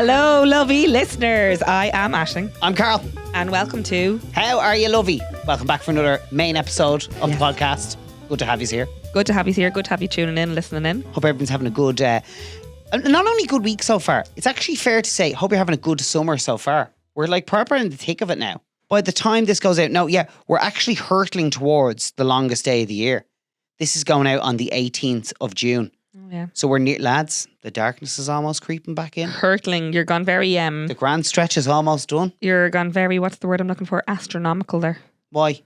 Hello, Lovie listeners. I am Aisling. I'm Carl. And welcome to How are you, Lovie? Welcome back for another main episode of the podcast. Good to have you here. Good to have you here. Good to have you tuning in, listening in. Hope everyone's having a good, not only good week so far, it's actually fair to say, hope you're having a good summer so far. We're like proper in the thick of it now. By the time this goes out, we're actually hurtling towards the longest day of the year. This is going out on the 18th of June. Oh, yeah. So we're near, lads, the darkness is almost creeping back in. Hurtling. You're gone very, The grand stretch is almost done. you're gone very, what's the word I'm looking for? Astronomical there. Why?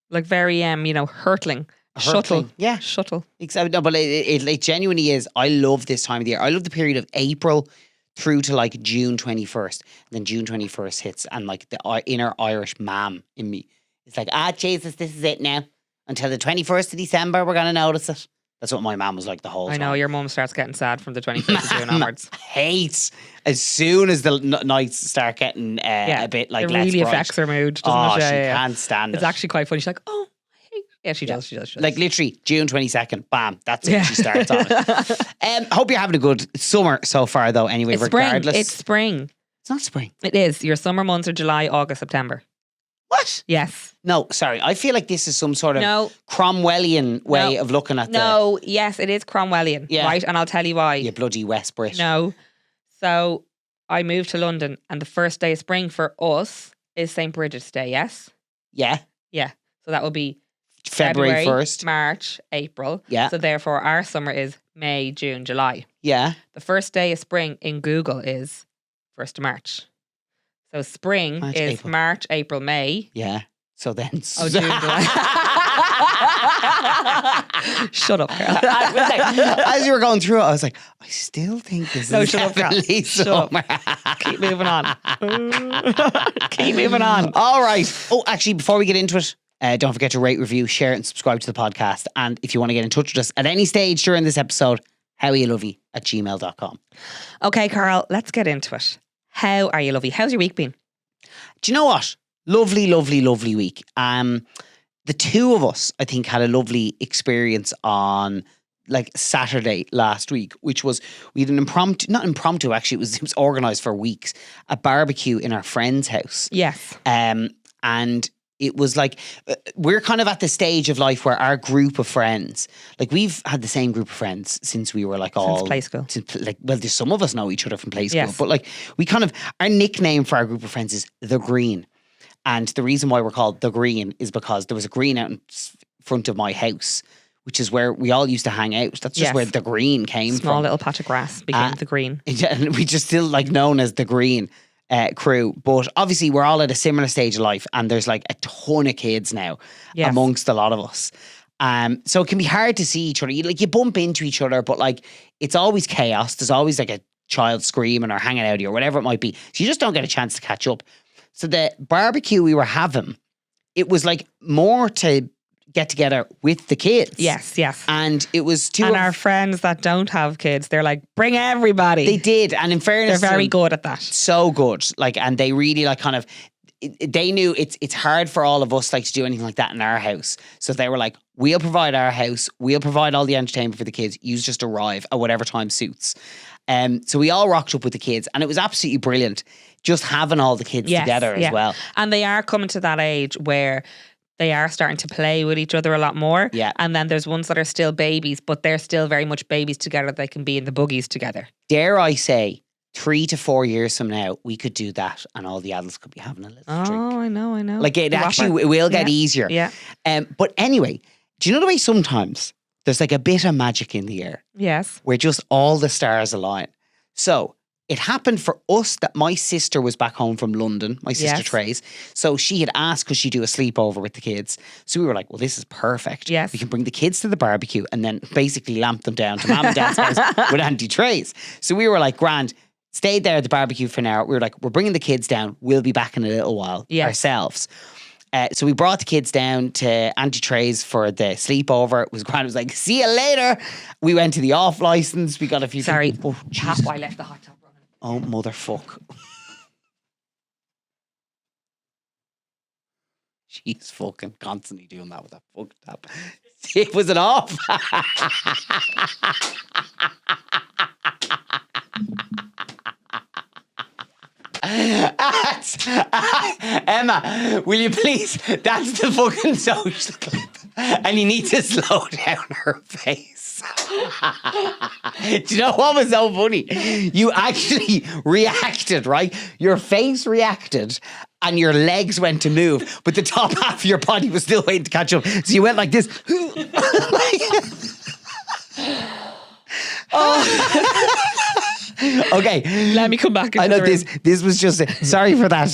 Like very, hurtling. Shuttle. Yeah. Shuttle. Exactly. No, but it genuinely is. I love this time of the year. I love the period of April through to like June 21st. And then June 21st hits and like the inner Irish mam in me. It's like, Jesus, this is it now. Until the 21st of December, we're going to notice it. That's what my mum was like the whole time. I know, your mum starts getting sad from the 21st of June onwards. Hates as soon as the nights start getting a bit like it less really bright. affects her mood, doesn't it? She can't stand It's it. actually quite funny. She's like, oh, I hate. Yeah, she does. Like literally June 22nd, bam, that's it. She starts on it. Hope you're having a good summer so far though anyway, It's regardless. spring. It's spring. It's not spring. It is. Your summer months are July, August, September. What? Yes. No, sorry. I feel like this is some sort of No. Cromwellian way of looking at No, yes, it is Cromwellian. Yeah. Right? And I'll tell you why. you bloody West Brit. No. So I moved to London and the first day of spring for us is St. Bridget's Day, yes? Yeah. Yeah. So that will be February 1st. March, April. Yeah. So therefore our summer is May, June, July. Yeah. The first day of spring in Google is 1st of March. So spring March, is April. March, April, May. Yeah. So then. Oh, June, July. Shut up, girl. As you were going through it, I was like, I still think this is shut up, girl. definitely Shut up. summer. Keep moving on. Keep moving on. All right. Oh, actually, before we get into it, don't forget to rate, review, share, and subscribe to the podcast. And if you want to get in touch with us at any stage during this episode, howareyolovie@gmail.com. Okay, Carl, let's get into it. How are you, Lovie? How's your week been? Do you know what? Lovely, lovely, lovely week. The two of us, I think, had a lovely experience on like Saturday last week, which was, we had an not impromptu actually, it was organised for weeks, a barbecue in our friend's house. Yes. And it was like, we're kind of at the stage of life where our group of friends, like we've had the same group of friends since we were like all... Since play school. There's some of us know each other from play school, Yes. but like we kind of, our nickname for our group of friends is The Green. And the reason why we're called The Green is because there was a green out in front of my house, which is where we all used to hang out. That's just Yes. where The Green came from. Small little patch of grass became the green. And we just still like known as The Green crew. But obviously we're all at a similar stage of life and there's like a ton of kids now Yes. amongst a lot of us. So it can be hard to see each other. You bump into each other, but like it's always chaos. There's always like a child screaming or hanging out or whatever it might be. So you just don't get a chance to catch up. So the barbecue we were having, it was like more to get together with the kids. Yes, yes. And it was And our friends that don't have kids, they're like, bring everybody. They did. And in fairness, They're very to them, good at that. so good. Like, and they really like kind of, they knew it's hard for all of us like to do anything like that in our house. So they were like, we'll provide our house. We'll provide all the entertainment for the kids. You just arrive at whatever time suits. So we all rocked up with the kids and it was absolutely brilliant. Just having all the kids together as well. And they are coming to that age where they are starting to play with each other a lot more. Yeah. And then there's ones that are still babies, but they're still very much babies together. They can be in the buggies together. Dare I say, 3 to 4 years from now, we could do that and all the adults could be having a little drink. Oh, I know. Like it The actually Whopper. will get Yeah. easier. Yeah. But anyway, do you know the way sometimes there's like a bit of magic in the air Yes. where just all the stars align? So it happened for us that my sister was back home from London, my sister Yes. Trace. So she had asked, could she do a sleepover with the kids? So we were like, well, this is perfect. Yes. We can bring the kids to the barbecue and then basically lamp them down to mum and dad's house with Auntie Trace. So we were like, grand, stayed there at the barbecue for an hour. We were like, we're bringing the kids down. We'll be back in a little while ourselves. So we brought the kids down to Auntie Trey's for the sleepover. It was grand. It was like, see you later. We went to the off license. We got a few. Sorry. Oh, Tap, jeez. I left the hot tub running. Oh, motherfuck. She's fucking constantly doing that with that fuck tap. It was an off. Yes. Emma, will you please? That's the fucking social clip. And you need to slow down her face. Do you know what was so funny? You actually reacted, right? Your face reacted and your legs went to move, but the top half of your body was still waiting to catch up. So you went like this. Okay, Let me come back. I know this was just sorry for that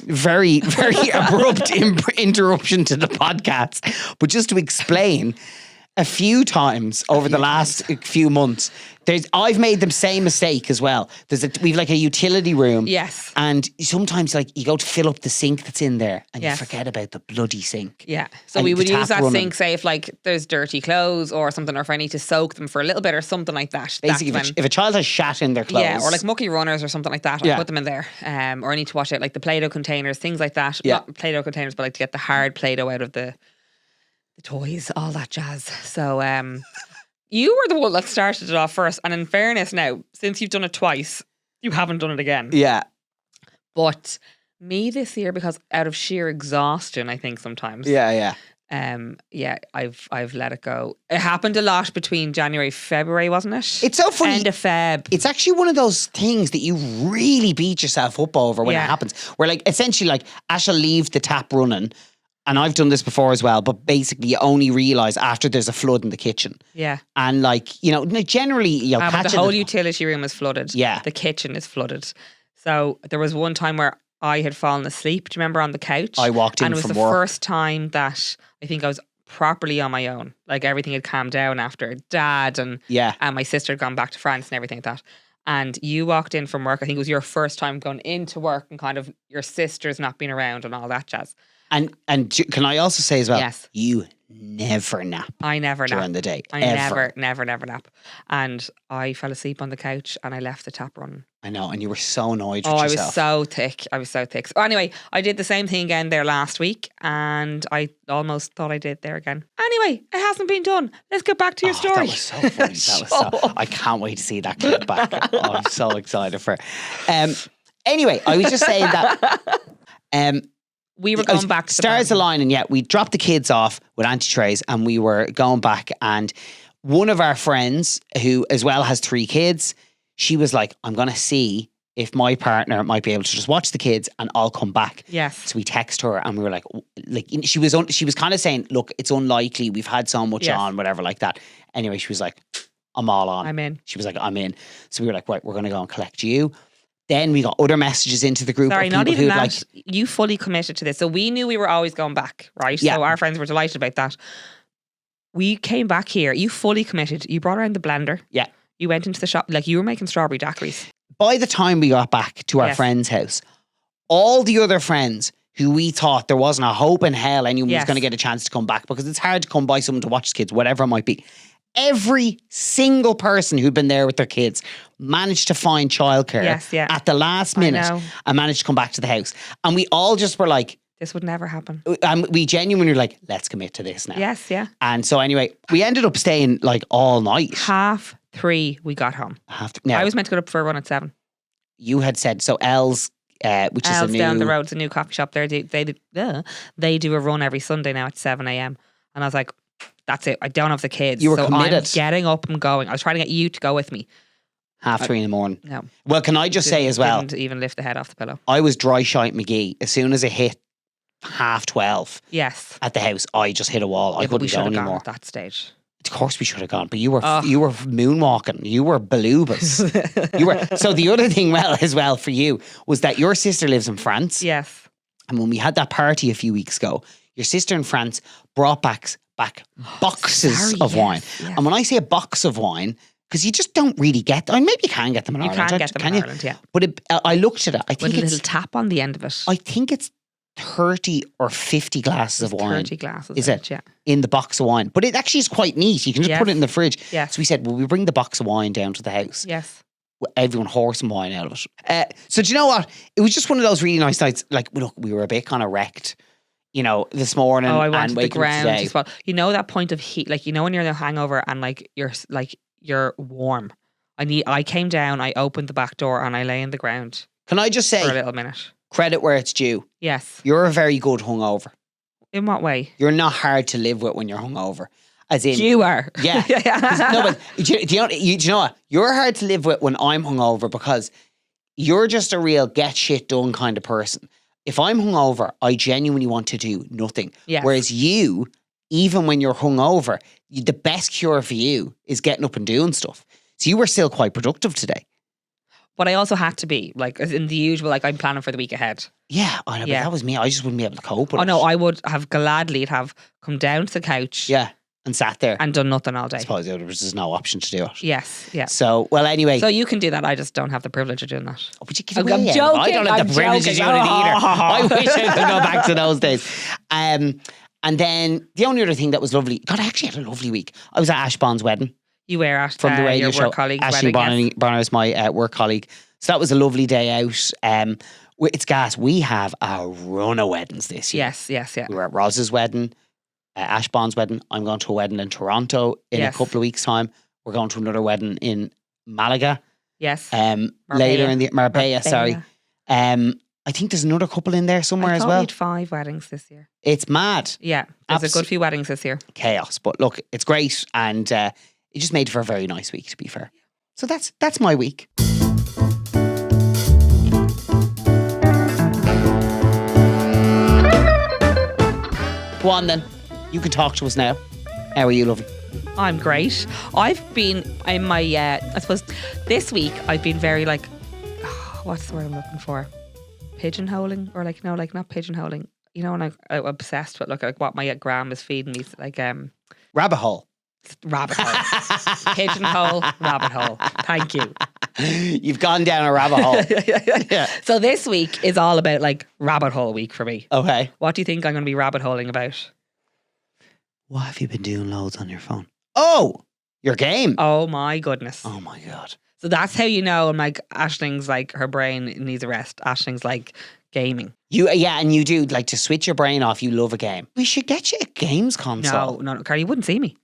very very abrupt interruption to the podcast, but just to explain, a few times over the last few months, I've made the same mistake as well. We've like a utility room. Yes. And sometimes like you go to fill up the sink that's in there and you forget about the bloody sink. Yeah. So and we would use that running. sink, say if like there's dirty clothes or something, or if I need to soak them for a little bit or something like that. Basically, if a child has shat in their clothes. Yeah, or like mucky runners or something like that, I'll put them in there. Or I need to wash out like the Play-Doh containers, things like that. Yeah. Not Play-Doh containers, but like to get the hard Play-Doh out of the toys, all that jazz. So you were the one that started it off first, and in fairness now, since you've done it twice, you haven't done it again. Yeah. But me this year, because out of sheer exhaustion, I think sometimes. Yeah. I've let it go. It happened a lot between January, February, wasn't it? It's so funny. End of Feb. It's actually one of those things that you really beat yourself up over when it happens. Where like essentially like Ash will leave the tap running. And I've done this before as well, but basically you only realise after there's a flood in the kitchen. Yeah. And like, you know, generally you'll catch but the whole utility room is flooded. Yeah. The kitchen is flooded. So there was one time where I had fallen asleep, do you remember, on the couch? I walked in and it was from the work. first time that I think I was properly on my own. Like everything had calmed down after Dad and my sister had gone back to France and everything like that. And you walked in from work. I think it was your first time going into work and kind of your sister's not being around and all that jazz. And can I also say as well, yes, you never nap. I never nap during the day. I ever. never nap. And I fell asleep on the couch and I left the tap running. I know, and you were so annoyed with yourself. I was so thick. So anyway, I did the same thing again there last week and I almost thought I did there again. Anyway, it hasn't been done. Let's get back to your story. That was so funny. I can't wait to see that clip back. I'm so excited for it. Anyway, I was just saying that we were going back to stars aligning. We dropped the kids off with Auntie Trace and we were going back, and one of our friends who as well has 3 kids, she was like, I'm going to see if my partner might be able to just watch the kids and I'll come back. Yes. So we text her and we were like she was kind of saying, look, it's unlikely, we've had so much on, whatever like that. Anyway, she was like, I'm all on. I'm in. She was like, I'm in. So we were like, right, we're going to go and collect you. Then we got other messages into the group. Sorry, of not people even who that. You fully committed to this. So we knew we were always going back, right? Yeah. So our friends were delighted about that. We came back here. You fully committed. You brought around the blender. Yeah. You went into the shop. Like you were making strawberry daiquiris. By the time we got back to our friend's house, all the other friends who we thought there wasn't a hope in hell anyone was going to get a chance to come back, because it's hard to come by someone to watch the kids, whatever it might be. Every single person who'd been there with their kids managed to find childcare at the last minute and managed to come back to the house. And we all just were like, this would never happen. And we genuinely were like, let's commit to this now. Yes, yeah. And so anyway, we ended up staying like all night. 3:30 we got home. Now, I was meant to go up for a run at 7. You had said, so Elle's, which is a new... down the road, it's a new coffee shop there. They do a run every Sunday now at 7 a.m. And I was like, that's it. I don't have the kids. You were committed. I'm getting up and going. I was trying to get you to go with me. 3:30 in the morning. No. Well, can I just say as well? Didn't even lift the head off the pillow. I was dry shite McGee. As soon as it hit 12:30 yes, at the house, I just hit a wall. I couldn't go anymore. At that stage. Of course we should have gone, but you were moonwalking. You were balubas. You were. So the other thing, as well for you was that your sister lives in France. Yes. And when we had that party a few weeks ago, your sister in France brought back boxes of wine. Yes. And when I say a box of wine, because you just don't really get them. I mean, maybe you can get them in Ireland. You can get them in Ireland, yeah. But I looked at it. I think with a little tap on the end of it. I think it's 30 or 50 glasses of wine. 30 glasses. Is it? Yeah. In the box of wine. But it actually is quite neat. You can just put it in the fridge. Yes. So we said, well, we bring the box of wine down to the house. Yes. Everyone horsed some wine out of it. So do you know what? It was just one of those really nice nights. Like, look, we were a bit kind of wrecked, this morning. Oh, I wanted and the ground today. as well. You know that point of heat, like when you're in a hangover and you're warm. I came down, I opened the back door and I lay in the ground. Can I just say, for a little minute. Credit where it's due. Yes. You're a very good hungover. In what way? You're not hard to live with when you're hungover. As in, you are. Yeah. No, but do you know what? You're hard to live with when I'm hungover because you're just a real get shit done kind of person. If I'm hungover, I genuinely want to do nothing. Yes. Whereas you, even when you're hungover, the best cure for you is getting up and doing stuff. So you were still quite productive today. But I also had to be, like, as in the usual, like, I'm planning for the week ahead. Yeah, I know, but that was me. I just wouldn't be able to cope with it. Oh, no, I would have gladly have come down to the couch. Yeah, and sat there. And done nothing all day. I suppose there was just no option to do it. Yes, yeah. So, well, anyway. So you can do that. I just don't have the privilege of doing that. Oh, but you give I'm joking. I don't have the privilege of doing it either. I wish I could go back to those days. And then the only other thing that was lovely, God, I actually had a lovely week. I was at Ash Bond's wedding. You were at from the radio your show. Work colleague's Ashley wedding. Bonner is my work colleague. So that was a lovely day out. It's gas. We have a run of weddings this year. Yes. We were at Roz's wedding, Ash Bond's wedding. I'm going to a wedding in Toronto in a couple of weeks' time. We're going to another wedding in Malaga. Yes. Later in the Marbella. Sorry. I think there's another couple in there somewhere as well. We had 5 weddings this year. It's mad. Yeah, there's a good few weddings this year. Chaos, but look, it's great, and it just made for a very nice week. To be fair, so that's my week. Go on then. You can talk to us now. How are you, Lovie? I'm great. I've been in my, I suppose, this week I've been very like, what's the word I'm looking for? Pigeonholing? Or like, no, like not pigeonholing. You know, when I'm obsessed with like what my gram is feeding me. Like, rabbit hole. Rabbit hole. Pigeonhole, rabbit hole. Thank you. You've gone down a rabbit hole. Yeah. So this week is all about like rabbit hole week for me. Okay. What do you think I'm going to be rabbit holing about? What have you been doing loads on your phone? Oh, your game. Oh my goodness. Oh my God. So that's how you know. I'm like, Aisling's like, her brain needs a rest. Aisling's like gaming. And you do like to switch your brain off. You love a game. We should get you a games console. No, Carl, you wouldn't see me.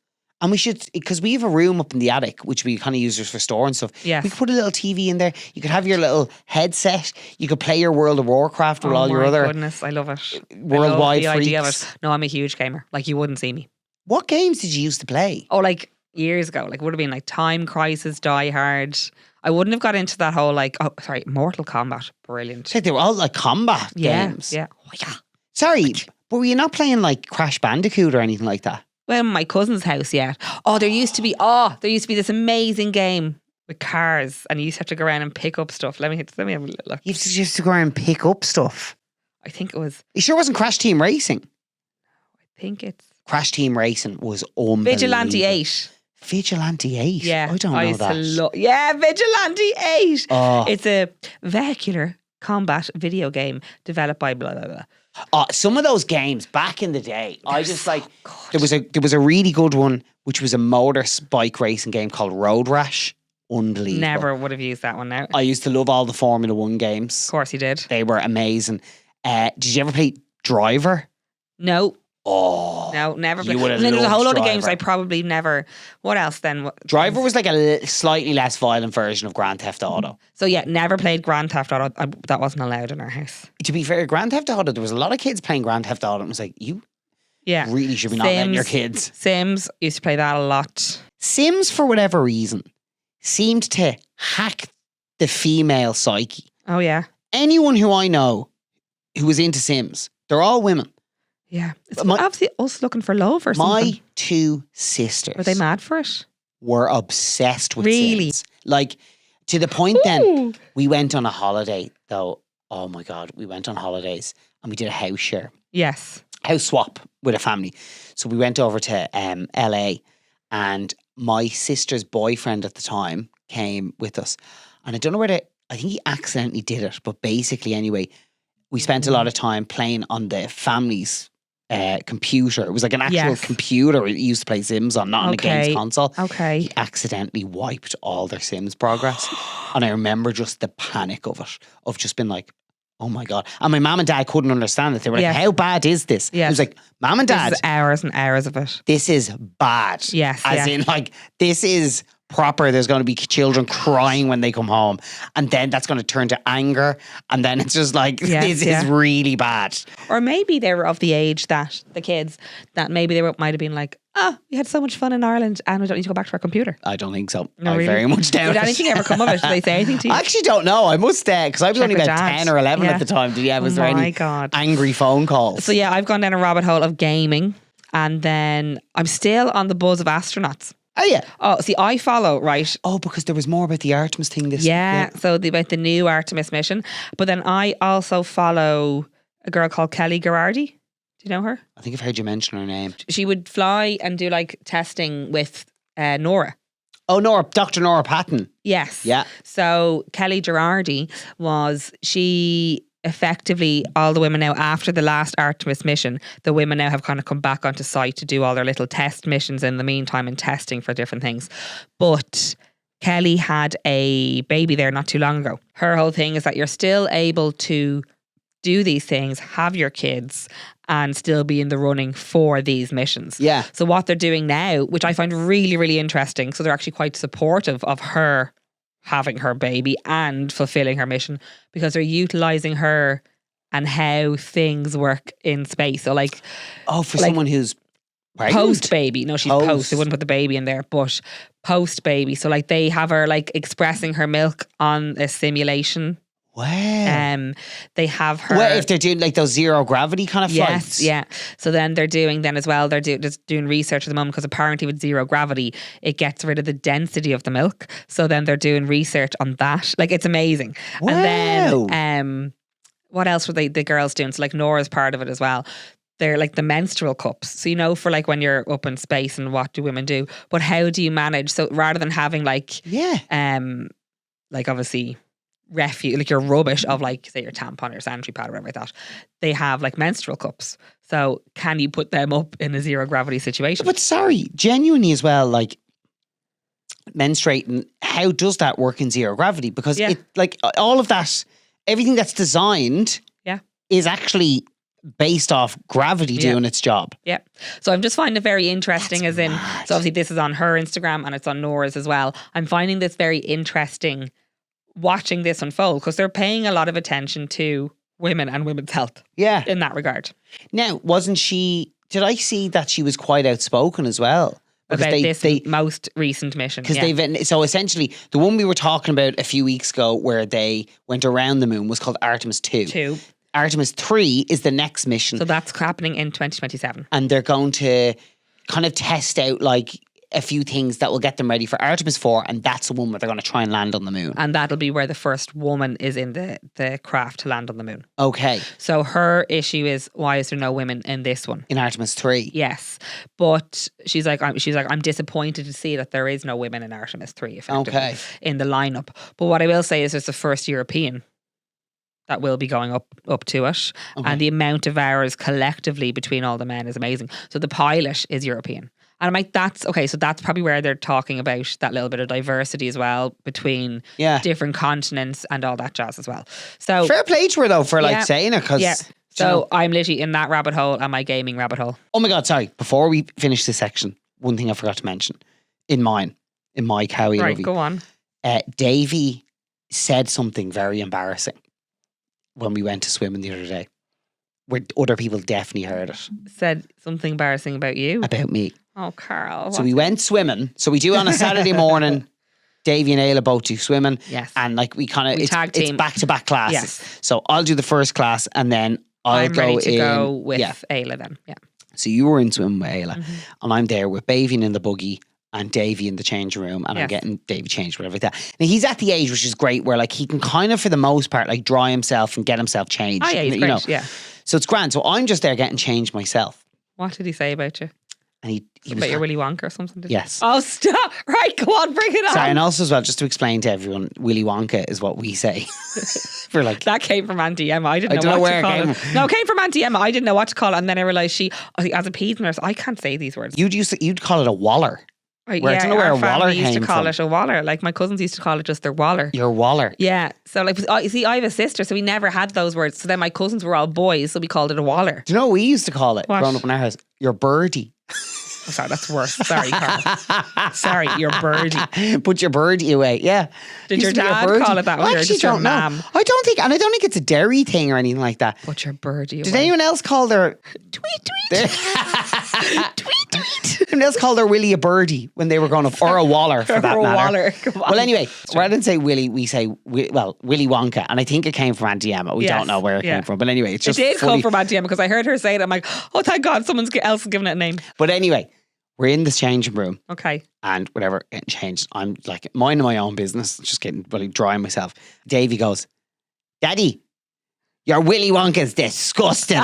And we should, because we have a room up in the attic, which we kind of use for store and stuff. Yes. We could put a little TV in there. You could have your little headset. You could play your World of Warcraft with all your other. Oh my goodness, I love it. Worldwide I love the idea of freaks. it. No, I'm a huge gamer. Like, you wouldn't see me. What games did you used to play? Oh, like years ago. Like, would have been like Time Crisis, Die Hard. I wouldn't have got into that whole like, Mortal Kombat. Brilliant. So they were all like combat games. Yeah. Oh, yeah. Sorry, but were you not playing like Crash Bandicoot or anything like that? Well, my cousin's house, yeah. There used to be this amazing game with cars, and you used to have to go around and pick up stuff. Let me have a little look. You used to go around and pick up stuff. I think it was. You sure it wasn't Crash Team Racing? I think it's Crash Team Racing was unbelievable. Vigilante 8. Vigilante 8? Yeah. I don't know that. Vigilante 8. Oh. It's a vehicular combat video game developed by blah, blah, blah. Some of those games back in the day, I just like there was a really good one which was a motorbike racing game called Road Rash. Unbelievable. Never would have used that one now. I used to love all the Formula 1 games. Of course you did. They were amazing. Did you ever play Driver? No. Oh. No, never played. You would have And then there's a whole lot of games Driver. I probably never. What else then? Driver was like a slightly less violent version of Grand Theft Auto. So yeah, never played Grand Theft Auto. That wasn't allowed in our house. To be fair, Grand Theft Auto, there was a lot of kids playing Grand Theft Auto. And it was like, you really should be not letting your kids. Sims, used to play that a lot. Sims, for whatever reason, seemed to hack the female psyche. Oh yeah. Anyone who I know who was into Sims, they're all women. Yeah. It's obviously us looking for love or something. My 2 sisters. Were they mad for it? Were obsessed with Really? Sims. Like, to the point then, we went on a holiday, though. Oh my God, we went on holidays and we did a house share. Yes. House swap with a family. So we went over to LA and my sister's boyfriend at the time came with us. And I don't know I think he accidentally did it, but basically anyway, we spent a lot of time playing on the family's computer. It was like an actual computer he used to play Sims on, not on a games console. Okay. He accidentally wiped all their Sims progress. And I remember just the panic of it, of just being like, oh my God. And my mum and dad couldn't understand it. They were like, how bad is this? Yes. It was like, mum and dad. This is hours and hours of it. This is bad. Yes. As in like, this is proper, there's going to be children crying when they come home. And then that's going to turn to anger. And then it's just like, this is really bad. Or maybe they were of the age that the kids, that maybe they might have been like, we had so much fun in Ireland and we don't need to go back to our computer. I don't think so. No, I really? very much doubt it. Did anything ever come of it? Did they say anything to you? I actually don't know. I must, because I was only about 10 or 11 at the time. Was there any angry phone calls? So yeah, I've gone down a rabbit hole of gaming, and then I'm still on the buzz of astronauts. Oh yeah. Oh, see, I follow, right? Oh, because there was more about the Artemis thing this week. So about the new Artemis mission. But then I also follow a girl called Kelly Gerardi. Do you know her? I think I've heard you mention her name. She would fly and do like testing with Nora. Oh, Dr. Nora Patton. Yes. Yeah. So Kelly Gerardi she effectively, all the women now after the last Artemis mission, the women now have kind of come back onto site to do all their little test missions in the meantime and testing for different things. But Kelly had a baby there not too long ago. Her whole thing is that you're still able to do these things, have your kids, and still be in the running for these missions. Yeah. So what they're doing now, which I find really, really interesting, so they're actually quite supportive of her having her baby and fulfilling her mission, because they're utilising her and how things work in space. So like... Oh, for someone who's pregnant? Post-baby. No, she's post. They wouldn't put the baby in there, but post-baby. So like they have her like expressing her milk on a simulation. Wow. They have her. Well, if they're doing like those zero gravity kind of flights. Yes, yeah. So then they're doing as well. They're just doing research at the moment, because apparently with zero gravity, it gets rid of the density of the milk. So then they're doing research on that. Like it's amazing. Wow. And then what else were the girls doing? So like Nora's part of it as well. They're like the menstrual cups. So for like when you're up in space and what do women do? But how do you manage? So rather than having like obviously refuse, like your rubbish of like say your tampon or sanitary pad or whatever like that, they have like menstrual cups. So can you put them up in a zero gravity situation? But sorry, genuinely as well, like menstruating, how does that work in zero gravity? Because it like all of that, everything that's designed is actually based off gravity doing its job. Yeah. So I'm just finding it very interesting, That's mad. So obviously this is on her Instagram and it's on Nora's as well. I'm finding this very interesting watching this unfold, because they're paying a lot of attention to women and women's health. Yeah. In that regard. Now, did I see that she was quite outspoken as well? About this most recent mission. Because so essentially, the one we were talking about a few weeks ago where they went around the moon was called Artemis 2. Artemis 3 is the next mission. So that's happening in 2027. And they're going to kind of test out like a few things that will get them ready for Artemis 4, and that's the one where they're going to try and land on the moon. And that'll be where the first woman is in the craft to land on the moon. Okay. So her issue is, why is there no women in this one? In Artemis 3. Yes. But she's like, I'm disappointed to see that there is no women in Artemis 3 effectively in the lineup. But what I will say is there's the first European that will be going up to it. Okay. And the amount of hours collectively between all the men is amazing. So the pilot is European. And I'm like, that's okay. So that's probably where they're talking about that little bit of diversity as well between different continents and all that jazz as well. So fair play to her though for like saying it, because so I'm literally in that rabbit hole and my gaming rabbit hole. Oh my God, sorry. Before we finish this section, one thing I forgot to mention in my Cowie. Right, go on. Davey said something very embarrassing when we went to swimming the other day, where other people definitely heard it. Said something embarrassing about you? About me. Oh, Carl. So we went swimming. So we do on a Saturday morning. Davey and Ayla both do swimming. Yes. And like we kind of, it's back-to-back classes. Yes. So I'll do the first class and then I'm ready to go with Ayla then. Yeah. So you were in swimming with Ayla and I'm there with Bavian in the buggy and Davey in the change room, and I'm getting Davey changed, whatever like that. Now he's at the age which is great where like he can kind of for the most part like dry himself and get himself changed. Oh yeah, he's great, yeah. So it's grand. So I'm just there getting changed myself. What did he say about you? And he was about your Willy Wonka or something? Yes. Oh, stop. Right, go on, bring it on. Sorry, and also as well, just to explain to everyone, Willy Wonka is what we say. For like that came from Auntie Emma. I don't know where it came from. No, it came from Auntie Emma. I didn't know what to call it. And then I realised as a peds nurse, I can't say these words. You'd call it a waller. Right, I don't know where a waller came from. Used to call it a waller. Like my cousins used to call it just their waller. Your waller. Yeah. So like, see, I have a sister, so we never had those words. So then my cousins were all boys, so we called it a waller. Do you know what we used to call it growing up in our house? Your birdie. Oh, sorry, that's worse. Sorry, Carl. Sorry, your birdie. Put your birdie away. Yeah. Did your dad call it that? I actually don't know. I don't think it's a dairy thing or anything like that. Put your birdie away. Did anyone else call their tweet? tweet. Anyone else call their Willie a birdie when they were growing up, or a Waller for that matter? Well, anyway, rather than say Willie, we say Willy Wonka, and I think it came from Auntie Emma. We don't know where it came from, but anyway, it did come from Auntie Emma because I heard her say it. I'm like, oh, thank God, someone else has given it a name. But anyway, we're in this changing room. Okay. And whatever, getting changed. I'm like minding my own business, just getting really drying myself. Davey goes, Daddy, your Willy Wonka's disgusting.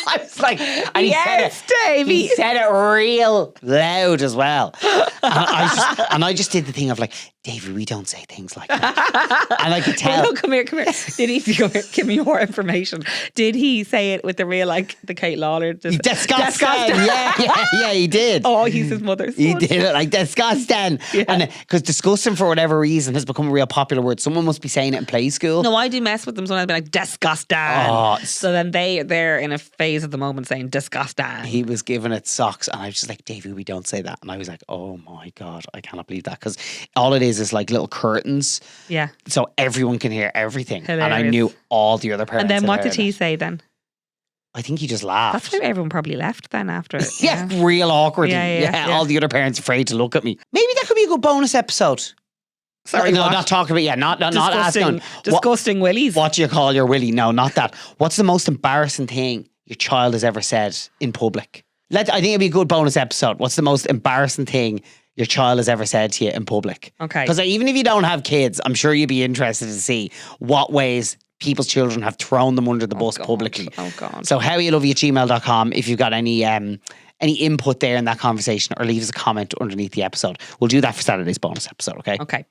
I was like, and yes, Davey. He said it real loud as well. And I just did the thing of like, Davey, we don't say things like that. And I could tell. No, come here. Did he give me more information? Did he say it with the real, like the Kate Lawler? Disgusting. Yeah, he did. Oh, he's his mother's son. He did it like disgusting. Yeah. And because disgusting for whatever reason has become a real popular word. Someone must be saying it in play school. No, I do mess with them. So I'd be like, disgusting. Oh. So then they're in a phase at the moment saying disgusting. He was giving it socks, and I was just like, Davey, we don't say that. And I was like, oh my God, I cannot believe that, because all it is like little curtains. Yeah. So everyone can hear everything. Hilarious. And I knew all the other parents. And then what did he say then? I think he just laughed. That's why everyone probably left then after it. Yeah, real awkward. Yeah, all the other parents afraid to look at me. Maybe that could be a good bonus episode. Sorry, no, not talking about, not asking. Disgusting willies. What do you call your willy? No, not that. What's the most embarrassing thing your child has ever said in public? I think it'd be a good bonus episode. What's the most embarrassing thing your child has ever said to you in public? Okay. Because even if you don't have kids, I'm sure you'd be interested to see what ways people's children have thrown them under the bus publicly. Oh God. So howyoulovey@gmail.com if you've got any input there in that conversation, or leave us a comment underneath the episode. We'll do that for Saturday's bonus episode, okay? Okay.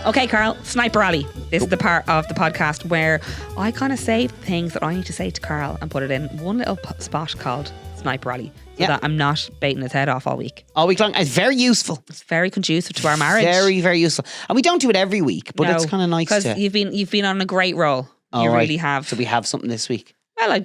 Okay, Carl, Sniper Alley. This is the part of the podcast where I kind of save things that I need to say to Carl and put it in one little spot called Sniper Alley, so that I'm not baiting his head off all week. All week long. It's very useful. It's very conducive to our marriage. Very, very useful. And we don't do it every week, but it's kind of nice to. Because you've been on a great roll. You really have. So we have something this week. Well,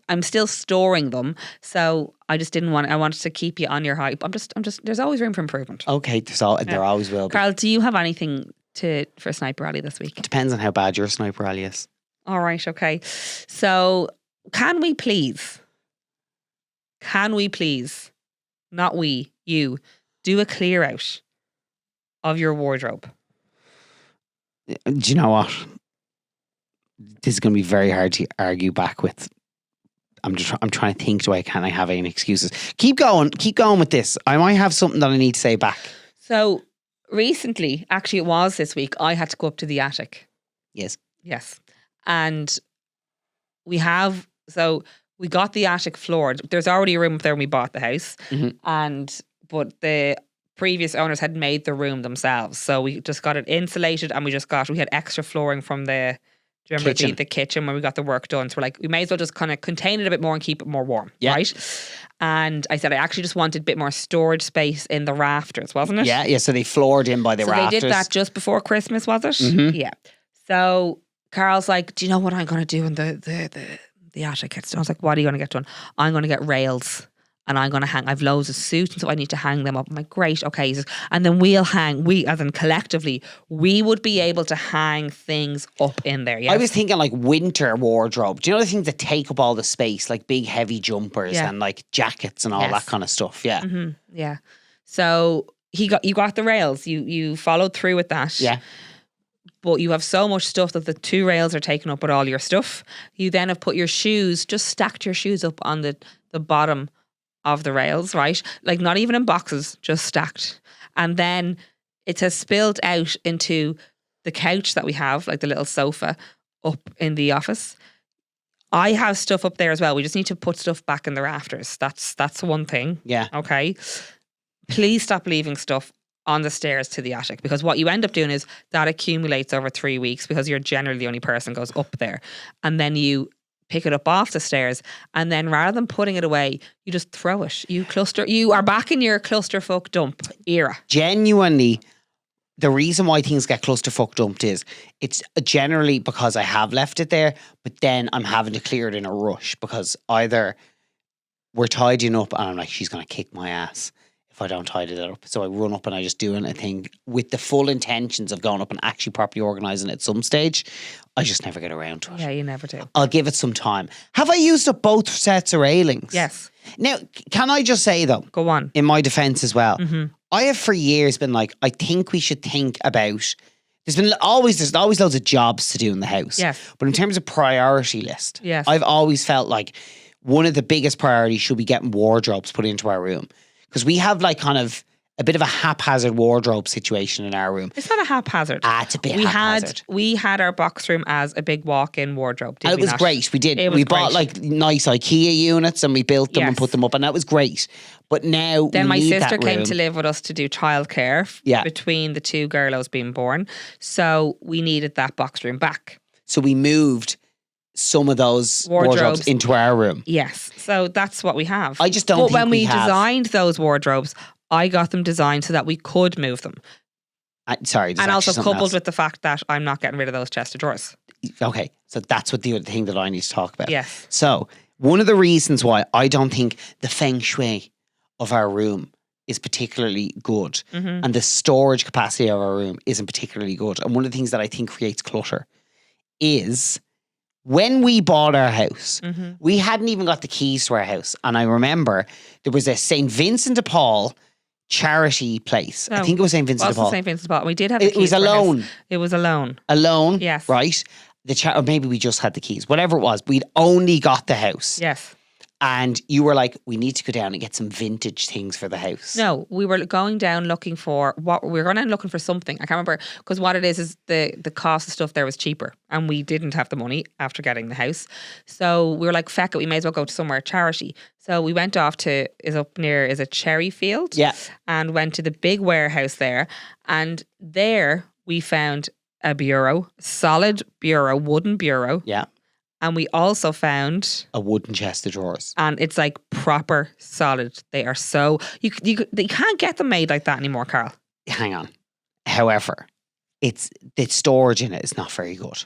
I'm still storing them, so I just didn't want. I wanted to keep you on your hype. I'm just. There's always room for improvement. Okay, there always will be. Carl, do you have anything for Sniper Alley this week? It depends on how bad your Sniper Alley is. All right, okay. So, can we please, not we, you, do a clear out of your wardrobe? Do you know what? This is going to be very hard to argue back with. I'm trying to think. Can I have any excuses? Keep going with this. I might have something that I need to say back. So recently, actually, it was this week. I had to go up to the attic. Yes, and we got the attic floored. There's already a room up there when we bought the house, but the previous owners had made the room themselves, so we just got it insulated, and we had extra flooring from the. Do you remember the kitchen when we got the work done? So we're like, we may as well just kind of contain it a bit more and keep it more warm, right? And I said, I actually just wanted a bit more storage space in the rafters, wasn't it? Yeah. So they floored in by the rafters. So they did that just before Christmas, was it? Mm-hmm. Yeah. So Carl's like, do you know what I'm going to do in the attic? I was like, what are you going to get done? I'm going to get rails. And I'm going to hang. I've loads of suits, and so I need to hang them up. I'm like, great, okay. He says, and then we'll hang. As in collectively, we would be able to hang things up in there. Yes? I was thinking like winter wardrobe. Do you know the things that take up all the space, like big heavy jumpers and like jackets and all that kind of stuff? Yeah, yeah. So you got the rails. You followed through with that. Yeah. But you have so much stuff that the two rails are taken up with all your stuff. You then have put your shoes, just stacked your shoes up on the bottom of the rails, right? Like not even in boxes, just stacked. And then it has spilled out into the couch that we have, like the little sofa up in the office. I have stuff up there as well. We just need to put stuff back in the rafters. That's one thing. Yeah. Okay. Please stop leaving stuff on the stairs to the attic, because what you end up doing is that accumulates over 3 weeks, because you're generally the only person goes up there, and then you pick it up off the stairs, and then rather than putting it away, you just throw it. You are back in your clusterfuck dump era. Genuinely, the reason why things get clusterfuck dumped is it's generally because I have left it there, but then I'm having to clear it in a rush because either we're tidying up and I'm like, she's going to kick my ass if I don't tidy that up. So I run up and I just do anything with the full intentions of going up and actually properly organising it at some stage. I just never get around to it. Yeah, you never do. I'll give it some time. Have I used up both sets of railings? Yes. Now, can I just say though, go on, in my defence as well, mm-hmm. I have for years been like, I think we should think about, there's always loads of jobs to do in the house. Yes. But in terms of priority list, yes. I've always felt like one of the biggest priorities should be getting wardrobes put into our room. Because we have like kind of a bit of a haphazard wardrobe situation in our room. It's not a haphazard. It's a bit haphazard. We had our box room as a big walk-in wardrobe. And it was great. We did. We bought like nice IKEA units and we built them and put them up, and that was great. But now then my sister came to live with us to do childcare between the two girls being born. So we needed that box room back. So we moved some of those wardrobes into our room. Yes. So that's what we have. I just don't think when we designed those wardrobes, I got them designed so that we could move them. And also coupled with the fact that I'm not getting rid of those chest of drawers. Okay. So that's what the other thing that I need to talk about. Yes. So one of the reasons why I don't think the feng shui of our room is particularly good, mm-hmm. and the storage capacity of our room isn't particularly good. And one of the things that I think creates clutter is when we bought our house, mm-hmm. we hadn't even got the keys to our house. And I remember there was a St. Vincent de Paul charity place. I think it was St. Vincent de Paul. St. Vincent de Paul. We did have the keys. It was a loan. It was a loan. A loan? Yes. Right? Or maybe we just had the keys. Whatever it was, we'd only got the house. Yes. And you were like, we need to go down and get some vintage things for the house. No, we were going down looking for we were going down looking for something. I can't remember, because what it is the cost of stuff there was cheaper, and we didn't have the money after getting the house. So we were like, feck it, we may as well go to somewhere charity. So we went off to is a Cherryfield. Yeah. And went to the big warehouse there, and there we found a bureau, solid bureau, wooden bureau. Yeah. And we also found a wooden chest of drawers. And it's like proper solid. They are so... You can't get them made like that anymore, Carl. Hang on. However, the storage in it is not very good.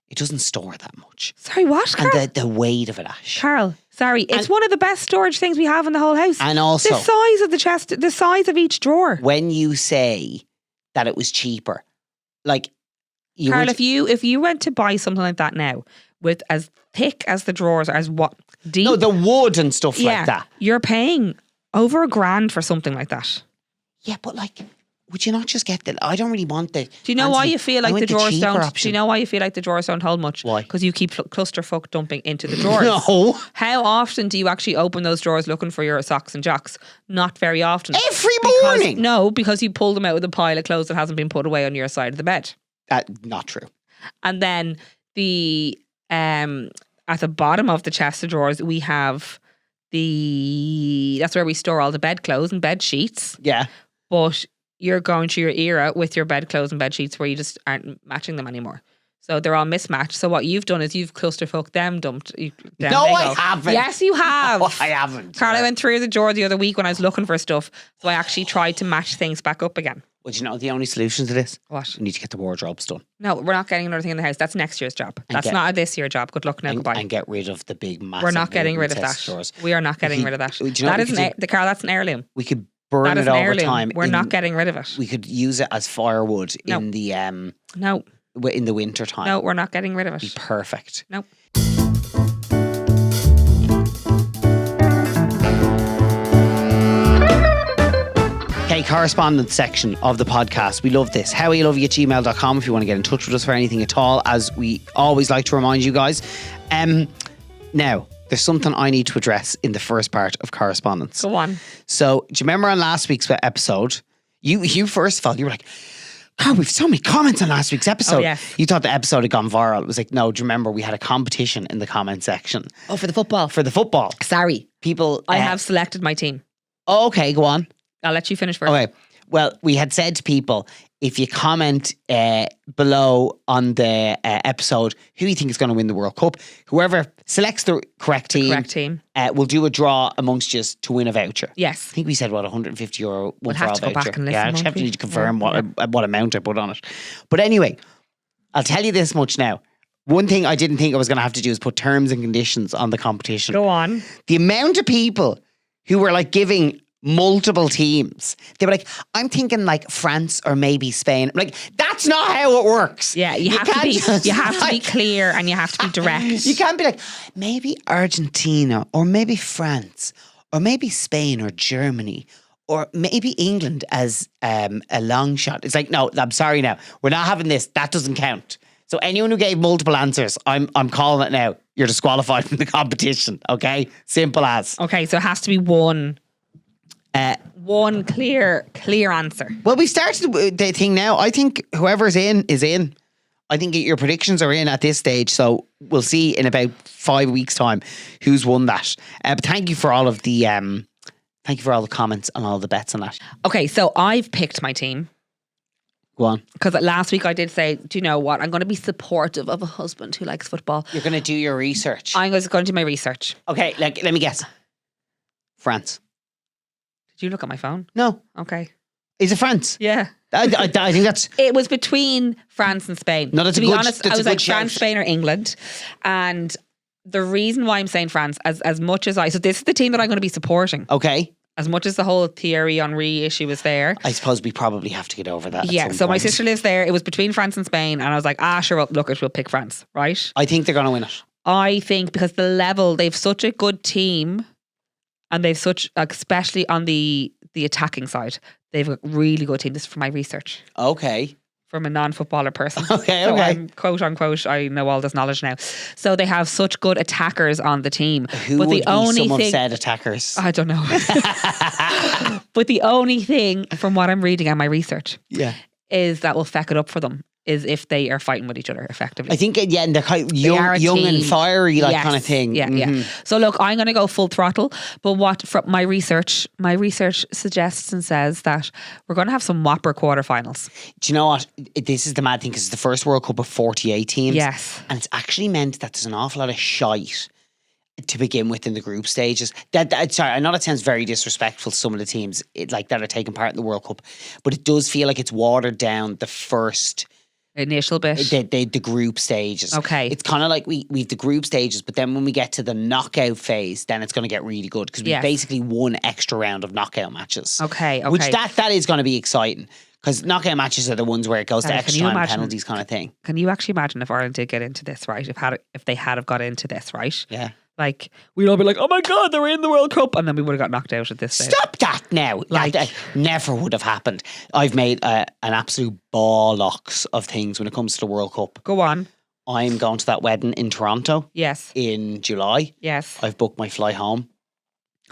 It doesn't store that much. Sorry, what, Carl? And the weight of it, Ash. Carl, sorry. It's one of the best storage things we have in the whole house. And also... the size of the chest, the size of each drawer. When you say that it was cheaper, like... Carl, if you went to buy something like that now... with as thick as the drawers are, as what deep. No, the wood and stuff like that. You're paying over $1,000 for something like that. Yeah, but like, would you not just get the? I don't really want the. Do you know why you feel like the drawers don't? Option. Do you know why you feel like the drawers don't hold much? Why? Because you keep clusterfuck dumping into the drawers. No. How often do you actually open those drawers looking for your socks and jocks? Not very often. Every morning. No, because you pull them out of the pile of clothes that hasn't been put away on your side of the bed. Not true. And then at the bottom of the chest of drawers, we have that's where we store all the bedclothes and bed sheets. Yeah. But you're going through your era with your bedclothes and bed sheets where you just aren't matching them anymore. So they're all mismatched. So what you've done is you've clusterfuck dumped. No, I haven't. Yes, you have. No, I haven't. Carl, I went through the drawer the other week when I was looking for stuff. So I actually tried to match things back up again. Well, do you know the only solution to this? What? We need to get the wardrobes done. No, we're not getting another thing in the house. That's next year's job. That's not a this year job. Good luck now. Goodbye. And get rid of the big massive. We're not getting rid of that. Stores. We are not getting rid of that. That is Carl, that's an heirloom. We could burn it over time. We're not getting rid of it. We could use it as firewood in the in the winter time. No, we're not getting rid of it. It'd be perfect. No. Okay, correspondence section of the podcast. We love this. howielovey@gmail.com if you want to get in touch with us for anything at all, as we always like to remind you guys. Now, there's something I need to address in the first part of correspondence. Go on. So, do you remember on last week's episode, you first of all, you were like, God, we've so many comments on last week's episode. Oh, yes. You thought the episode had gone viral. It was like, no, do you remember we had a competition in the comment section? Oh, for the football. For the football. Sorry. People... I have selected my team. Okay, go on. I'll let you finish first. Okay. Well, we had said to people, if you comment below on the episode who you think is going to win the World Cup. Whoever selects the correct team, will do a draw amongst you to win a voucher. Yes. I think we said, what, €150 we'll have to go back and listen. Yeah, I have to confirm what amount I put on it. But anyway, I'll tell you this much now. One thing I didn't think I was going to have to do is put terms and conditions on the competition. Go on. The amount of people who were like giving multiple teams. They were like, I'm thinking like France or maybe Spain. Like, that's not how it works. Yeah, you have to be clear and you have to be direct. You can't be like, maybe Argentina or maybe France or maybe Spain or Germany or maybe England as a long shot. It's like, no, I'm sorry now. We're not having this. That doesn't count. So anyone who gave multiple answers, I'm calling it now. You're disqualified from the competition. Okay? Simple as. Okay, so it has to be one clear answer. Well, we started the thing now. I think whoever's in is in. I think your predictions are in at this stage. So we'll see in about 5 weeks' time who's won that. But thank you for all of the comments and all the bets on that. Okay, so I've picked my team. Go on. Because last week I did say, do you know what? I'm going to be supportive of a husband who likes football. You're going to do your research. I'm going to do my research. Okay, let me guess. France. Did you look at my phone? No. Okay. Is it France? Yeah. I think that's... It was between France and Spain. No, that's to a be good, honest, that's I was a like good France, shout. Spain or England. And the reason why I'm saying France, as much as so this is the team that I'm going to be supporting. Okay. As much as the whole Thierry Henry issue is there. I suppose we probably have to get over that. Yeah, so my sister lives there. It was between France and Spain. And I was like, sure, well, look, we'll pick France, right? I think they're going to win it. I think because the level, they've such a good team. And they've such, especially on the attacking side, they've a really good team. This is from my research. Okay. From a non-footballer person. Okay. So I'm quote unquote, I know all this knowledge now. So they have such good attackers on the team. Who but would the only be some thing, said attackers? I don't know. But the only thing from what I'm reading and my research is that will feck it up for them is if they are fighting with each other effectively. I think, and they're kind of young and fiery, kind of thing. Yeah, yeah. So look, I'm going to go full throttle. But what from my research suggests and says that we're going to have some whopper quarterfinals. Do you know what? This is the mad thing because it's the first World Cup of 48 teams. Yes. And it's actually meant that there's an awful lot of shite to begin with in the group stages. Sorry, I know that sounds very disrespectful to some of the teams that are taking part in the World Cup, but it does feel like it's watered down the first... initial bit. The group stages. Okay. It's kind of like we've the group stages, but then when we get to the knockout phase, then it's going to get really good because we've basically one extra round of knockout matches. Okay. Which that is going to be exciting because knockout matches are the ones where it goes to extra time penalties kind of thing. Can you actually imagine if Ireland did get into this, right? If they had have got into this, right? Yeah. Like, we'd all be like, oh my God, they're in the World Cup. And then we would have got knocked out at this stage. Stop that now. That never would have happened. I've made an absolute bollocks of things when it comes to the World Cup. Go on. I'm going to that wedding in Toronto. Yes. In July. Yes. I've booked my flight home.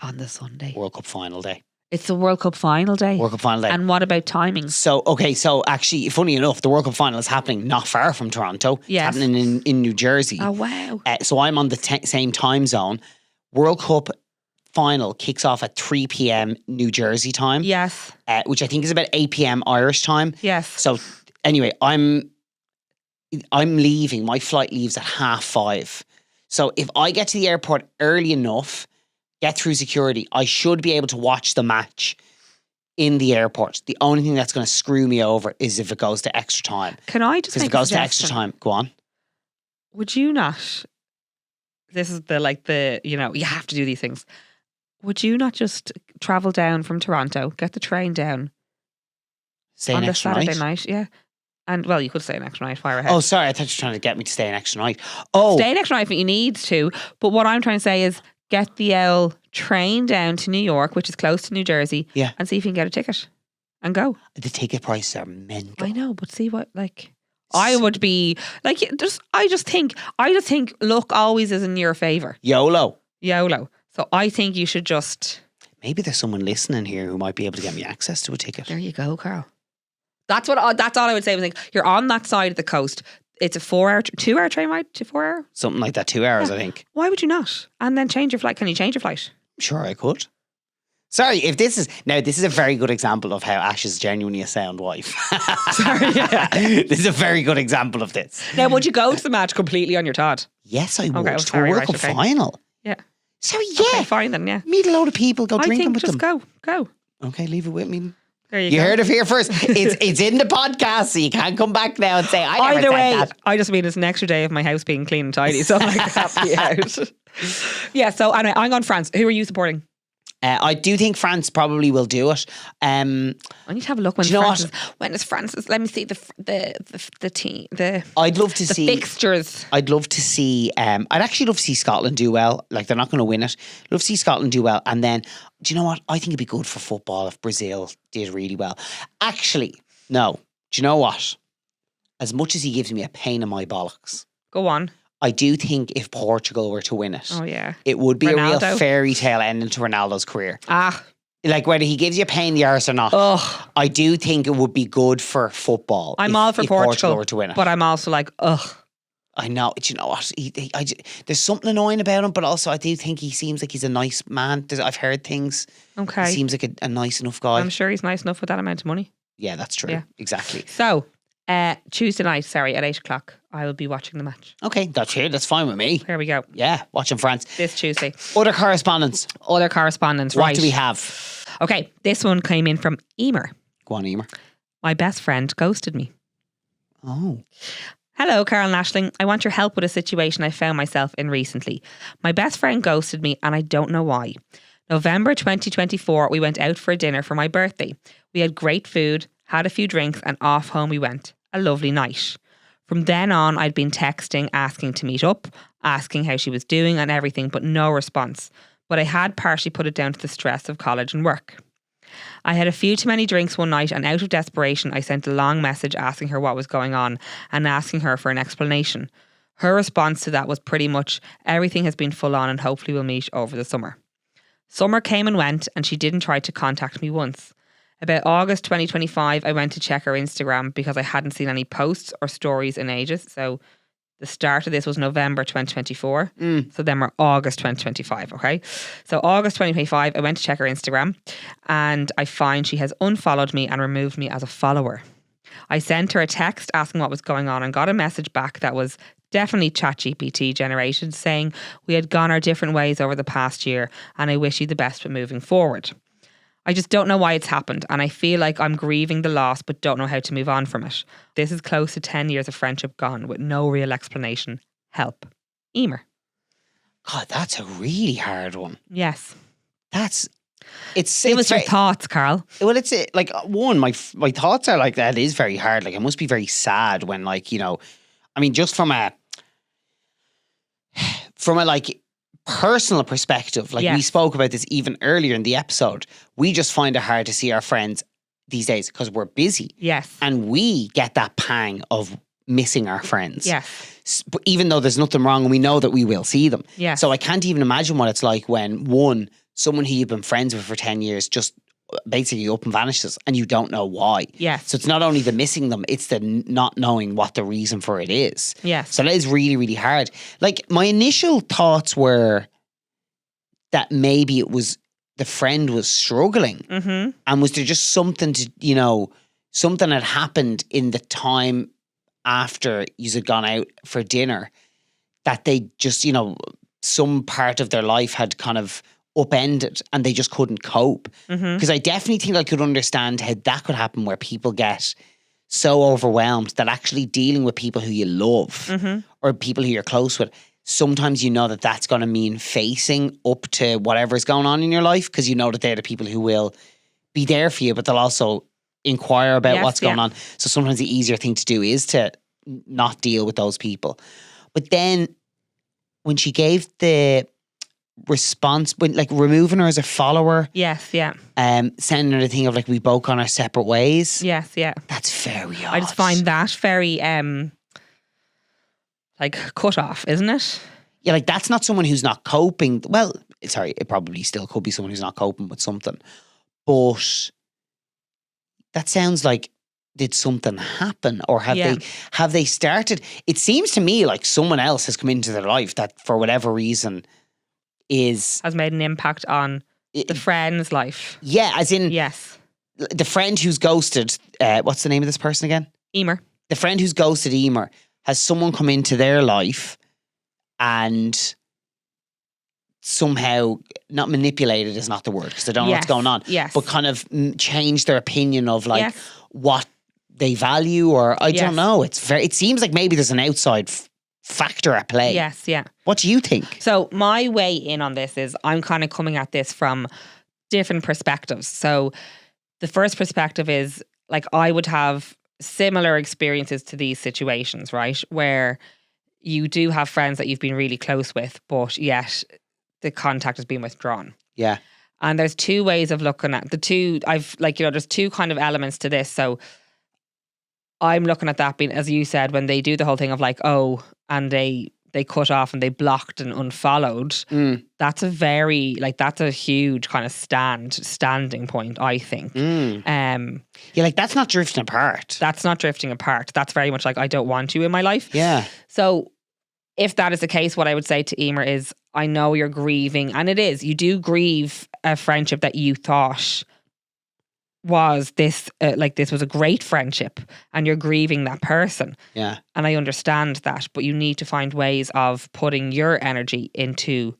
On the Sunday. World Cup final day. It's the World Cup final day. World Cup final day. And what about timings? So actually, funny enough, the World Cup final is happening not far from Toronto. Yes. It's happening in New Jersey. Oh, wow. So I'm on the same time zone. World Cup final kicks off at 3 p.m. New Jersey time. Yes. Which I think is about 8 p.m. Irish time. Yes. So anyway, I'm leaving. My flight leaves at 5:30. So if I get to the airport early enough, get through security, I should be able to watch the match in the airport. The only thing that's going to screw me over is if it goes to extra time. Can I just make a suggestion? Because if it goes to extra time, go on. Would you not... This is you have to do these things. Would you not just travel down from Toronto, get the train down Stay on an the extra Saturday night? Yeah. And, well, you could stay an extra night, fire ahead. Oh, sorry, I thought you were trying to get me to stay an extra night. Oh. Stay an extra night if you need to. But what I'm trying to say is get the train down to New York, which is close to New Jersey, and see if you can get a ticket and go. The ticket prices are mental. I know, but see what, I would be like, I just think luck always is in your favour. YOLO. So I think you should just. Maybe there's someone listening here who might be able to get me access to a ticket. There you go, Carl. That's all I would say. Was you're on that side of the coast. It's a 2-hour train ride to 4 hour. Something like that, 2 hours, I think. Why would you not? And then change your flight. Can you change your flight? Sure, I could. Sorry, if this is a very good example of how Ash is genuinely a sound wife. Sorry, yeah. This is a very good example of this. Now, would you go to the match completely on your Todd? Yes, I would. Okay, To a World Cup final. Yeah. So yeah, okay, fine then. Yeah, meet a load of people, go drinking with them. Go. Okay, leave it with me. There you go. heard it here first. It's in the podcast, so you can't come back now and say I never Either said way, that. I just mean it's an extra day of my house being clean and tidy, so I'm like happy out. Yeah. So anyway, I'm on France. Who are you supporting? I do think France probably will do it. I need to have a look when is France? Let me see the team. I'd love to see fixtures. I'd love to see. I'd actually love to see Scotland do well. Like they're not going to win it. Love to see Scotland do well, and then do you know what? I think it'd be good for football if Brazil did really well. Actually, no. Do you know what? As much as he gives me a pain in my bollocks, go on. I do think if Portugal were to win it, it would be Ronaldo. a real fairy tale ending to Ronaldo's career. Like whether he gives you a pain in the arse or not, I do think it would be good for football. I'm all for Portugal were to win it. But I'm also like, I know. Do you know what? There's something annoying about him, but also I do think he seems like he's a nice man. I've heard things. Okay. He seems like a nice enough guy. I'm sure he's nice enough with that amount of money. Yeah, that's true. Yeah. Exactly. So, Tuesday night, at 8:00, I will be watching the match. Okay, that's fine with me. Here we go. Yeah, watching France. This Tuesday. Other correspondence, right. What do we have? Okay, this one came in from Emer. Go on, Emer. My best friend ghosted me. Oh. Hello, Carl and Aisling. I want your help with a situation I found myself in recently. My best friend ghosted me and I don't know why. November 2024, we went out for a dinner for my birthday. We had great food, had a few drinks and off home we went. A lovely night. From then on, I'd been texting, asking to meet up, asking how she was doing and everything, but no response. But I had partially put it down to the stress of college and work. I had a few too many drinks one night and out of desperation, I sent a long message asking her what was going on and asking her for an explanation. Her response to that was pretty much, everything has been full on and hopefully we'll meet over the summer. Summer came and went and she didn't try to contact me once. About August 2025, I went to check her Instagram because I hadn't seen any posts or stories in ages. So the start of this was November 2024. So then we're August 2025, okay? So August 2025, I went to check her Instagram and I find she has unfollowed me and removed me as a follower. I sent her a text asking what was going on and got a message back that was definitely ChatGPT generated saying we had gone our different ways over the past year and I wish you the best with moving forward. I just don't know why it's happened and I feel like I'm grieving the loss but don't know how to move on from it. This is close to 10 years of friendship gone with no real explanation. Help. Emer. God, that's a really hard one. Yes. It's your thoughts, Carl. Well, it's like one, my thoughts are like that is very hard. Like it must be very sad when like, you know, I mean, just from a like personal perspective, like we spoke about this even earlier in the episode, we just find it hard to see our friends these days because we're busy. Yes. And we get that pang of missing our friends. Yes. But even though there's nothing wrong and we know that we will see them. Yes. So I can't even imagine what it's like when someone who you've been friends with for 10 years just basically up and vanishes and you don't know why. Yes. So it's not only the missing them, it's the not knowing what the reason for it is. Yes. So that is really, really hard. Like my initial thoughts were that maybe it was the friend was struggling and was there just something to, you know, something had happened in the time after you had gone out for dinner that they just, you know, some part of their life had kind of upended and they just couldn't cope. Because I definitely think I could understand how that could happen where people get so overwhelmed that actually dealing with people who you love or people who you're close with, sometimes you know that that's going to mean facing up to whatever's going on in your life because you know that they're the people who will be there for you, but they'll also inquire about what's going on. So sometimes the easier thing to do is to not deal with those people. But then when she gave the response, when like removing her as a follower, sending her the thing of like we both gone our separate ways, that's very odd. I just find that very like cut off, isn't it? Yeah, like that's not someone who's not coping. Well, sorry, it probably still could be someone who's not coping with something, but that sounds like, did something happen or have they started? It seems to me like someone else has come into their life that for whatever reason has made an impact on The friend's life. Yeah, as in yes, the friend who's ghosted. What's the name of this person again? Emer. The friend who's ghosted Emer has someone come into their life and somehow not manipulated is not the word because they don't know what's going on. Yes. But kind of change their opinion of like Yes. what they value, or I Yes. don't know. It seems like maybe there's an outside factor at play. Yes, yeah. What do you think? So my way in on this is I'm kind of coming at this from different perspectives. So the first perspective is like I would have similar experiences to these situations, right? Where you do have friends that you've been really close with, but yet the contact has been withdrawn. Yeah. And there's two ways of looking at the two. There's two kind of elements to this. So I'm looking at that being, as you said, when they do the whole thing of like, oh, and they cut off and they blocked and unfollowed. That's a very, like, that's a huge kind of standing point, I think. Yeah, like that's not drifting apart. That's not drifting apart. That's very much like, I don't want you in my life. Yeah. So if that is the case, what I would say to Emer is, I know you're grieving, and it is, you do grieve a friendship that you thought was this was a great friendship, and you're grieving that person. Yeah. And I understand that, but you need to find ways of putting your energy into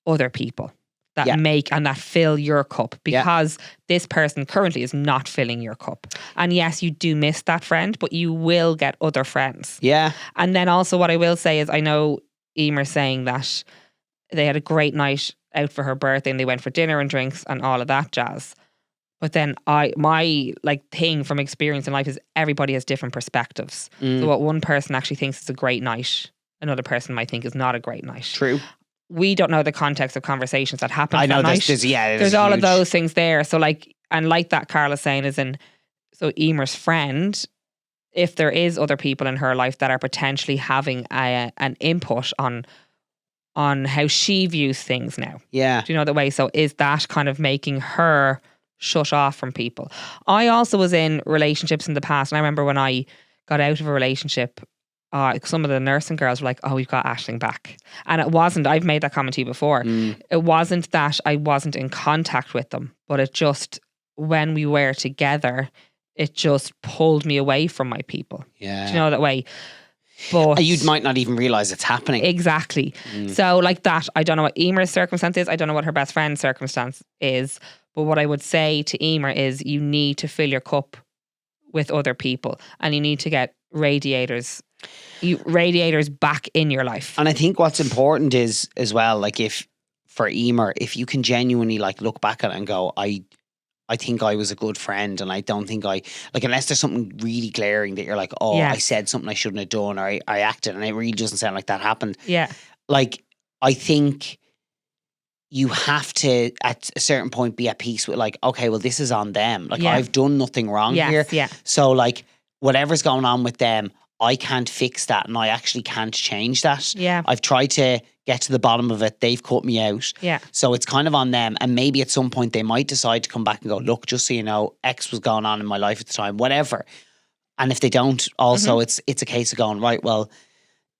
other people that make and that fill your cup, because this person currently is not filling your cup. And yes, you do miss that friend, but you will get other friends. Yeah. And then also what I will say is, I know Emer saying that they had a great night out for her birthday and they went for dinner and drinks and all of that jazz. But then my thing from experience in life is everybody has different perspectives. So what one person actually thinks is a great night, another person might think is not a great night. True. We don't know the context of conversations that happen. I know that there's all huge. of those things there. So like that Carl is saying is so Emer's friend, if there is other people in her life that are potentially having an input on how she views things now. Yeah. Do you know the way? So is that kind of making her shut off from people? I also was in relationships in the past, and I remember when I got out of a relationship, some of the nursing girls were like, oh, we've got Aisling back. And it wasn't, I've made that comment to you before, it wasn't that I wasn't in contact with them, but it just, when we were together, it just pulled me away from my people. Yeah. Do you know that way? But you might not even realise it's happening. Exactly. So like that, I don't know what Emer's circumstance is. I don't know what her best friend's circumstance is. But what I would say to Emer is, you need to fill your cup with other people, and you need to get radiators back in your life. And I think what's important is as well, like for Emer, if you can genuinely like look back at it and go, I think I was a good friend, and I don't think unless there's something really glaring that you're like, oh, I said something I shouldn't have done, or I acted and it really doesn't sound like that happened. Yeah. Like, I think you have to, at a certain point, be at peace with like, okay, well, this is on them. Like, I've done nothing wrong here. Yeah. So like, whatever's going on with them, I can't fix that, and I actually can't change that. Yeah. I've tried to get to the bottom of it. They've cut me out. Yeah. So it's kind of on them. And maybe at some point they might decide to come back and go, look, just so you know, X was going on in my life at the time, whatever. And if they don't, also it's a case of going, right, well,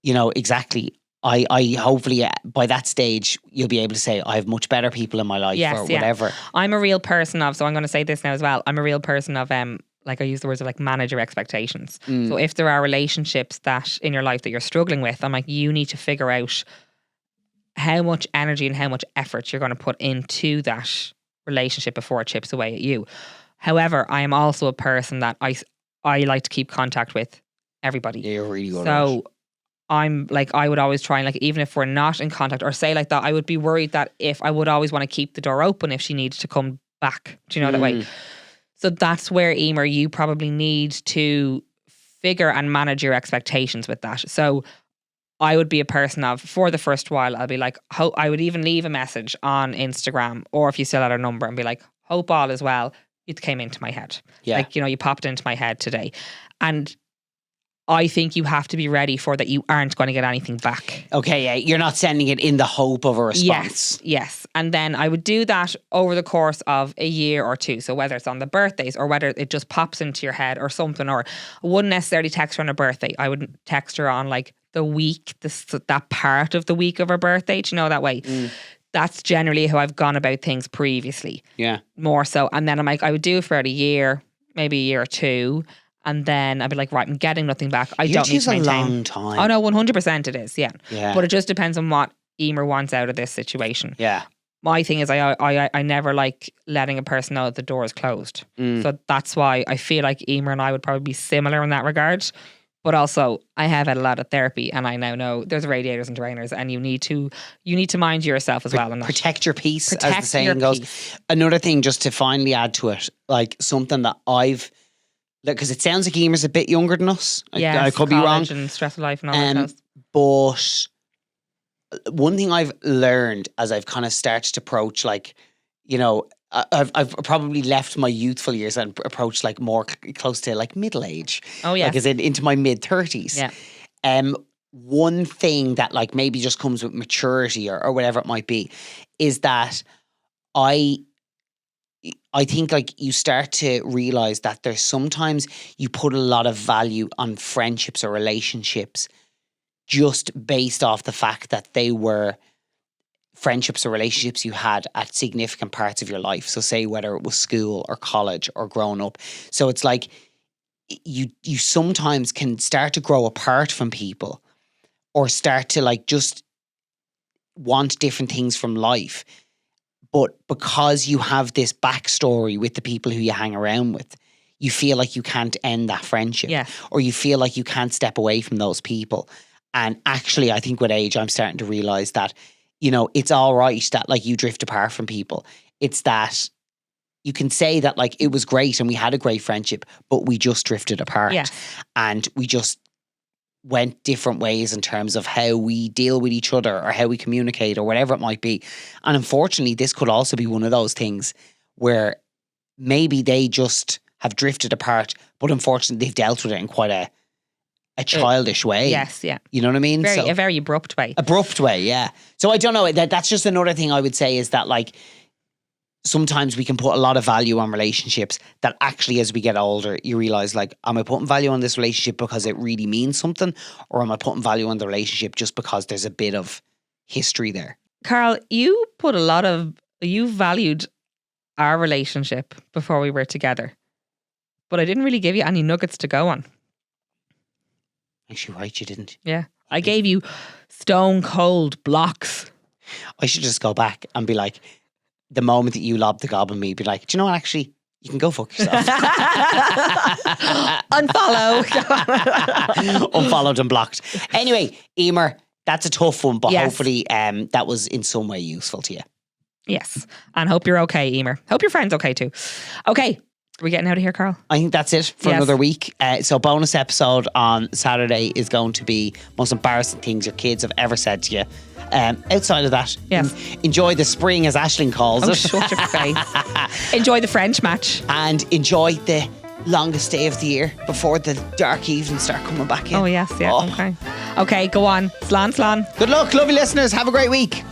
you know, exactly. I hopefully by that stage you'll be able to say I have much better people in my life or whatever. I'm a real person of, so I'm going to say this now as well, I'm a real person of like I use the words of like manage your expectations. So if there are relationships that in your life that you're struggling with, I'm like, you need to figure out how much energy and how much effort you're going to put into that relationship before it chips away at you. However, I am also a person that I like to keep contact with everybody. Yeah, you're really good. So I'm like, I would always try and like, even if we're not in contact or say like that, I would be worried that if I would always want to keep the door open if she needed to come back. Do you know that way? So that's where, Emer, you probably need to figure and manage your expectations with that. So I would be a person of, for the first while, I'll be like, I would even leave a message on Instagram, or if you still had her number, and be like, hope all is well. It came into my head. Yeah. Like, you know, you popped into my head today. And I think you have to be ready for that. You aren't going to get anything back. Okay, yeah. You're not sending it in the hope of a response. Yes. And then I would do that over the course of a year or two. So whether it's on the birthdays or whether it just pops into your head or something, or I wouldn't necessarily text her on her birthday. I would text her on like the week, that part of the week of her birthday. Do you know that way? that's generally how I've gone about things previously. Yeah. More so. And then I'm like, I would do it for about a year, maybe a year or two. And then I'd be like, right, I'm getting nothing back. I don't need to maintain. A long time. Oh no, 100% it is. Yeah. Yeah. But it just depends on what Emer wants out of this situation. Yeah. My thing is I never like letting a person know that the door is closed. So that's why I feel like Emer and I would probably be similar in that regard. But also I have had a lot of therapy and I now know there's radiators and drainers and you need to mind yourself as well. And protect your peace, as the saying goes. Another thing just to finally add to it, like something that I've, because it sounds like Emer's a bit younger than us. Yes, I could be wrong. And stress of life and all that. But one thing I've learned as I've kind of started to approach, like, you know, I've probably left my youthful years and approached like more close to like middle age. Oh yeah, like as into my mid 30s. Yeah. One thing that like maybe just comes with maturity or whatever it might be, is that I think like you start to realize that there's sometimes you put a lot of value on friendships or relationships just based off the fact that they were friendships or relationships you had at significant parts of your life. So say whether it was school or college or growing up. So it's like you sometimes can start to grow apart from people or start to like just want different things from life. But because you have this backstory with the people who you hang around with, you feel like you can't end that friendship. Yeah. Or you feel like you can't step away from those people. And actually, I think with age, I'm starting to realize that, you know, it's all right that like you drift apart from people. It's that you can say that like it was great and we had a great friendship, but we just drifted apart. Yeah. And we just went different ways in terms of how we deal with each other or how we communicate or whatever it might be. And unfortunately, this could also be one of those things where maybe they just have drifted apart, but unfortunately they've dealt with it in quite a childish way. Yes, yeah. You know what I mean? A very abrupt way. Abrupt way, yeah. So I don't know, that's just another thing I would say is that like sometimes we can put a lot of value on relationships that actually as we get older, you realise like, am I putting value on this relationship because it really means something? Or am I putting value on the relationship just because there's a bit of history there? Carl, you valued our relationship before we were together. But I didn't really give you any nuggets to go on. Actually, right, you didn't. Yeah. I gave you stone cold blocks. I should just go back and be like, the moment that you lobbed the gob on me, be like, do you know what, actually, you can go fuck yourself. Unfollow. Unfollowed and blocked. Anyway, Emer, that's a tough one, but hopefully that was in some way useful to you. Yes. And hope you're okay, Emer. Hope your friend's okay too. Okay. Are we getting out of here, Carl? I think that's it for another week. So bonus episode on Saturday is going to be most embarrassing things your kids have ever said to you. Outside of that, enjoy the spring, as Aisling calls it. Shut your face. Enjoy the French match. And enjoy the longest day of the year before the dark evenings start coming back in. Oh, yes. Yeah. Okay. Okay, go on. Slan. Good luck, lovely listeners. Have a great week.